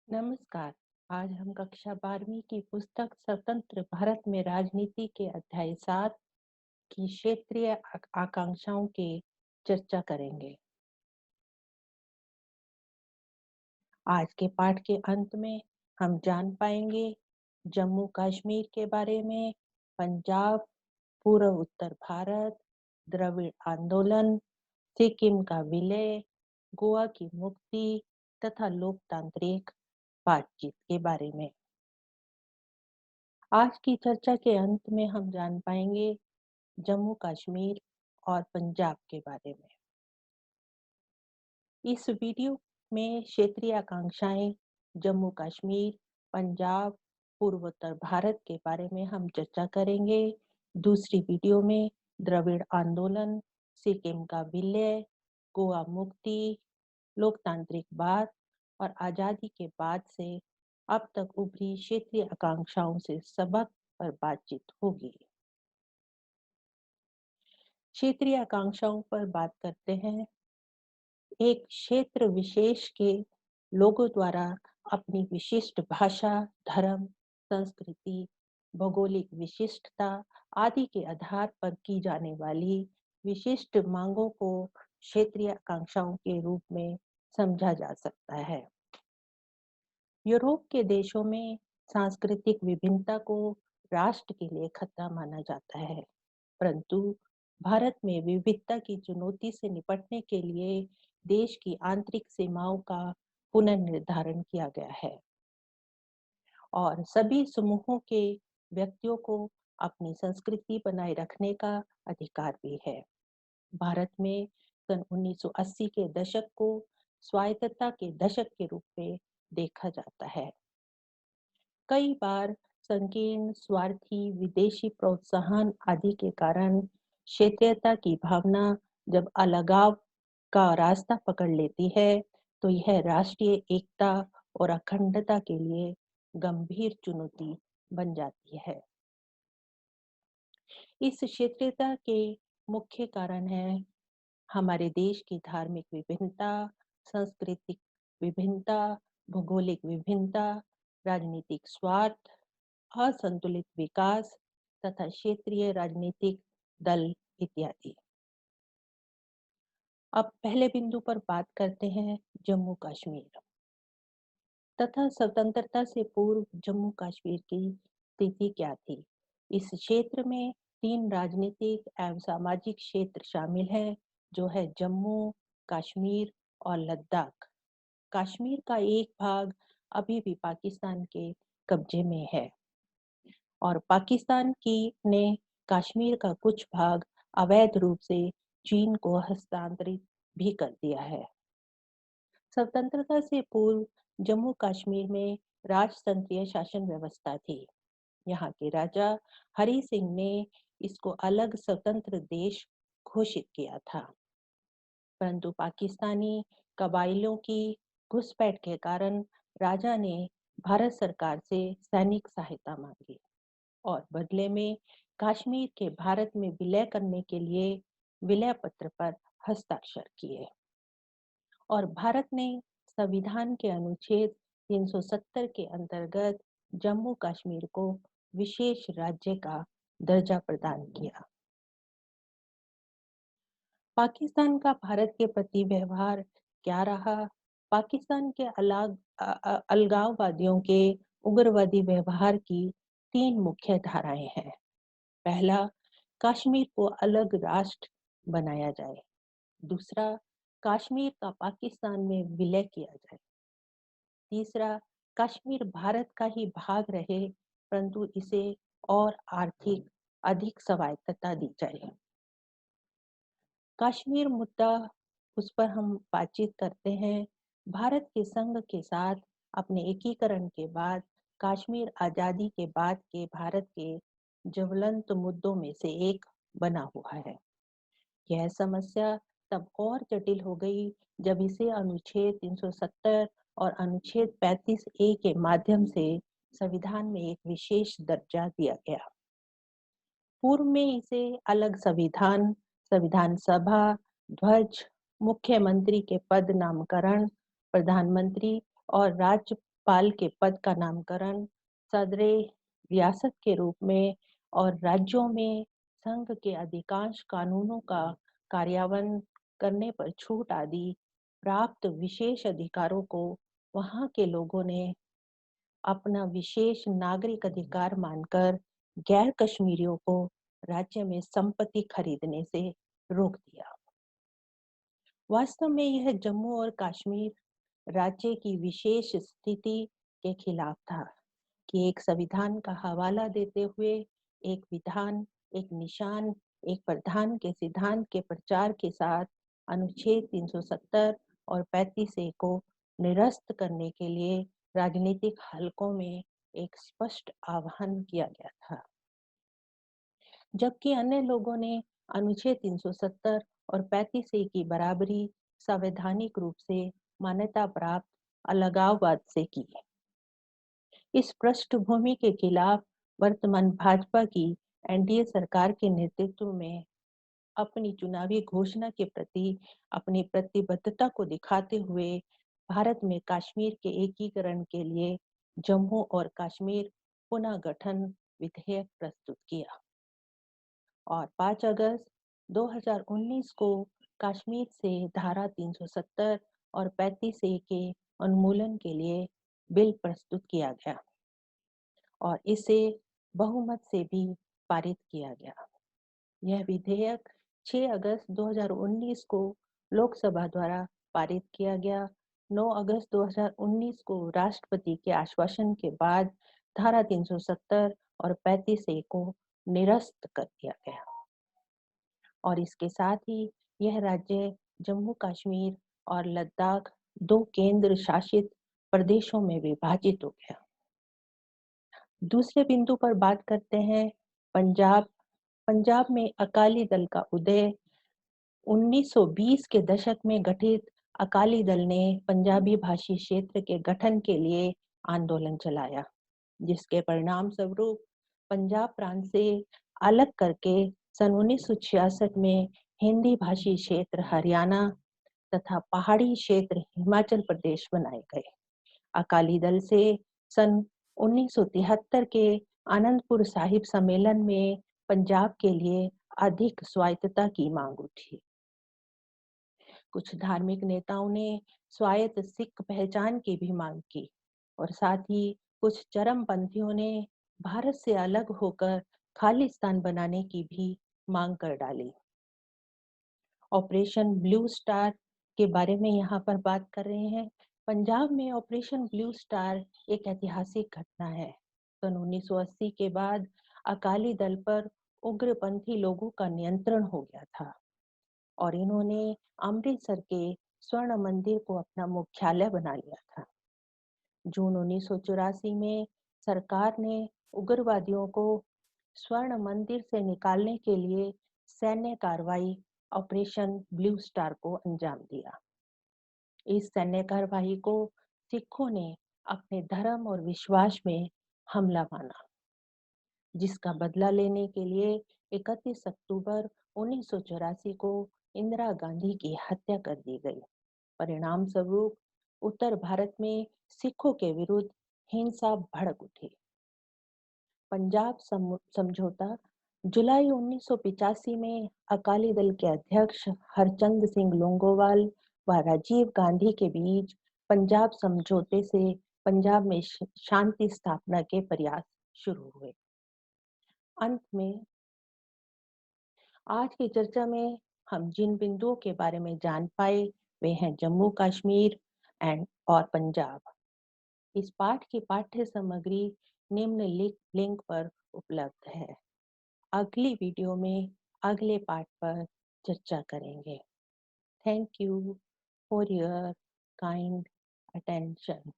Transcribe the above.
नमस्कार। आज हम कक्षा 12वीं की पुस्तक स्वतंत्र भारत में राजनीति के अध्याय 7 की क्षेत्रीय आकांक्षाओं की चर्चा करेंगे। आज के पाठ के अंत में हम जान पाएंगे जम्मू कश्मीर के बारे में, पंजाब, पूर्व उत्तर भारत, द्रविड़ आंदोलन, सिक्किम का विलय, गोवा की मुक्ति तथा लोकतांत्रिक बातचीत के बारे में। आज की चर्चा के अंत में हम जान पाएंगे जम्मू कश्मीर और पंजाब के बारे में। इस वीडियो में क्षेत्रीय आकांक्षाएं, जम्मू कश्मीर, पंजाब, पूर्वोत्तर भारत के बारे में हम चर्चा करेंगे। दूसरी वीडियो में द्रविड़ आंदोलन, सिक्किम का विलय, गोवा मुक्ति, लोकतांत्रिक बात और आजादी के बाद से अब तक उभरी क्षेत्रीय आकांक्षाओं से सबक पर बातचीत होगी। क्षेत्रीय आकांक्षाओं पर बात करते हैं। एक क्षेत्र विशेष के लोगों द्वारा अपनी विशिष्ट भाषा, धर्म, संस्कृति, भौगोलिक विशिष्टता आदि के आधार पर की जाने वाली विशिष्ट मांगों को क्षेत्रीय आकांक्षाओं के रूप में समझा जा सकता है। यूरोप के देशों में सांस्कृतिक विभिन्नता को राष्ट्र के लिए खतरा माना जाता है, परंतु भारत में विविधता की चुनौती से निपटने के लिए देश की आंतरिक सीमाओं का पुनर्निर्धारण किया गया है और सभी समूहों के व्यक्तियों को अपनी संस्कृति बनाए रखने का अधिकार भी है। भारत में सन 1980 के दशक को स्वायत्तता के दशक के रूप में देखा जाता है। कई बार संकीर्ण, स्वार्थी, विदेशी प्रोत्साहन आदि के कारण क्षेत्रीयता की भावना जब अलगाव का रास्ता पकड़ लेती है, तो यह राष्ट्रीय एकता और अखंडता के लिए गंभीर चुनौती बन जाती है। इस क्षेत्रीयता के मुख्य कारण है हमारे देश की धार्मिक विभिन्नता, सांस्कृतिक विभिन्नता, भौगोलिक विभिन्नता, राजनीतिक स्वार्थ, असंतुलित विकास तथा क्षेत्रीय राजनीतिक दल इत्यादि। अब पहले बिंदु पर बात करते हैं जम्मू कश्मीर तथा स्वतंत्रता से पूर्व जम्मू कश्मीर की स्थिति क्या थी। इस क्षेत्र में 3 राजनीतिक एवं सामाजिक क्षेत्र शामिल हैं, जो है जम्मू, कश्मीर और लद्दाख। कश्मीर का एक भाग अभी भी पाकिस्तान के कब्जे में है और पाकिस्तान की ने कश्मीर का कुछ भाग अवैध रूप से चीन को हस्तांतरित भी कर दिया है। स्वतंत्रता से पूर्व जम्मू कश्मीर में राजतंत्रीय शासन व्यवस्था थी। यहाँ के राजा हरि सिंह ने इसको अलग स्वतंत्र देश घोषित किया था, परंतु पाकिस्तानी कबाइलों की घुसपैठ के कारण राजा ने भारत सरकार से सैनिक सहायता मांगी और बदले में कश्मीर के भारत में विलय करने के लिए विलय पत्र पर हस्ताक्षर किए और भारत ने संविधान के अनुच्छेद 370 के अंतर्गत जम्मू कश्मीर को विशेष राज्य का दर्जा प्रदान किया। पाकिस्तान का भारत के प्रति व्यवहार क्या रहा? पाकिस्तान के अलगाववादियों के उग्रवादी व्यवहार की 3 मुख्य धाराएं हैं। पहला, कश्मीर को अलग राष्ट्र बनाया जाए। दूसरा, कश्मीर का पाकिस्तान में विलय किया जाए। तीसरा, कश्मीर भारत का ही भाग रहे, परंतु इसे और आर्थिक अधिक स्वायत्तता दी जाए। कश्मीर मुद्दा, उस पर हम बातचीत करते हैं। भारत के संघ के साथ अपने एकीकरण के बाद कश्मीर आजादी के बाद के भारत के ज्वलंत मुद्दों में से एक बना हुआ है। यह समस्या तब और जटिल हो गई जब इसे अनुच्छेद 370 और अनुच्छेद 35A के माध्यम से संविधान में एक विशेष दर्जा दिया गया। पूर्व में इसे अलग संविधान, संविधान सभा, ध्वज, मुख्यमंत्री के पद नामकरण, प्रधानमंत्री और राज्यपाल के पद का नामकरण सदरे रियासत के रूप में और राज्यों में संघ के अधिकांश कानूनों का कार्यान्वयन करने पर छूट आदि प्राप्त विशेष अधिकारों को वहां के लोगों ने अपना विशेष नागरिक अधिकार मानकर गैर कश्मीरियों को राज्य में संपत्ति खरीदने से रोक दिया। वास्तव में यह जम्मू और कश्मीर राज्य की विशेष स्थिति के खिलाफ था कि एक संविधान का हवाला देते हुए एक विधान, एक निशान, एक प्रधान के सिद्धांत के प्रचार के साथ अनुच्छेद 370 और 35 ए को निरस्त करने के लिए राजनीतिक हलकों में एक स्पष्ट आह्वान किया गया था, जबकि अन्य लोगों ने अनुच्छेद 370 और 35 ए की बराबरी संवैधानिक रूप से मान्यता प्राप्त अलगाववाद से की। इस पृष्ठभूमि के खिलाफ वर्तमान भाजपा की एनडीए सरकार के नेतृत्व में अपनी चुनावी घोषणा के प्रति अपनी प्रतिबद्धता को दिखाते हुए भारत में कश्मीर के एकीकरण के लिए जम्मू और कश्मीर पुनः गठन विधेयक प्रस्तुत किया और 5 अगस्त 2019 को कश्मीर से धारा 370 और 35 ए के उन्मूलन के लिए बिल प्रस्तुत किया गया और इसे बहुमत से भी पारित किया गया। यह विधेयक 6 अगस्त 2019 को लोकसभा द्वारा पारित किया गया। 9 अगस्त 2019 को राष्ट्रपति के आश्वासन के बाद धारा 370 और 35 ए को निरस्त कर दिया गया और इसके साथ ही यह राज्य जम्मू कश्मीर और लद्दाख 2 केंद्र शासित प्रदेशों में विभाजित हो गया। दूसरे बिंदु पर बात करते हैं पंजाब। पंजाब में अकाली दल का उदय 1920 के दशक में गठित अकाली दल ने पंजाबी भाषी क्षेत्र के गठन के लिए आंदोलन चलाया, जिसके परिणाम स्वरूप पंजाब प्रांत से अलग करके सन 1966 में हिंदी भाषी क्षेत्र हरियाणा तथा पहाड़ी क्षेत्र हिमाचल प्रदेश बनाए गए। अकाली दल से सन 1973 के आनंदपुर साहिब सम्मेलन में पंजाब के लिए अधिक स्वायत्तता की मांग उठी। कुछ धार्मिक नेताओं ने स्वायत्त सिख पहचान की भी मांग की और साथ ही कुछ चरमपंथियों ने भारत से अलग होकर खालिस्तान बनाने की भी मांग कर डाली। ऑपरेशन ब्लू स्टार के बारे में यहाँ पर बात कर रहे हैं। पंजाब में ऑपरेशन ब्लू स्टार एक ऐतिहासिक घटना है। सन 1980 के बाद अकाली दल पर उग्रपंथी लोगों का नियंत्रण हो गया था और इन्होंने अमृतसर के स्वर्ण मंदिर को अपना मुख्यालय बना लिया था। जून 1984 में सरकार ने उग्रवादियों को स्वर्ण मंदिर से निकालने के लिए सैन्य कार्रवाई ऑपरेशन ब्लू स्टार को अंजाम दिया। इस सैन्य कार्रवाई को सिखों ने अपने धर्म और विश्वास में हमला माना, जिसका बदला लेने के लिए 31 अक्टूबर 1984 को इंदिरा गांधी की हत्या कर दी गई। परिणाम स्वरूप उत्तर भारत में सिखों के विरुद्ध हिंसा भड़क उठी। पंजाब समझौता जुलाई 1985 में अकाली दल के अध्यक्ष हरचंद सिंह लोंगोवाल व राजीव गांधी के बीच पंजाब समझौते से पंजाब में शांति स्थापना के प्रयास शुरू हुए। अंत में आज की चर्चा में हम जिन बिंदुओं के बारे में जान पाए वे हैं जम्मू कश्मीर और पंजाब। इस पाठ की पाठ्य सामग्री निम्न लिंक पर उपलब्ध है। अगली वीडियो में अगले पाठ पर चर्चा करेंगे। Thank you for your kind attention.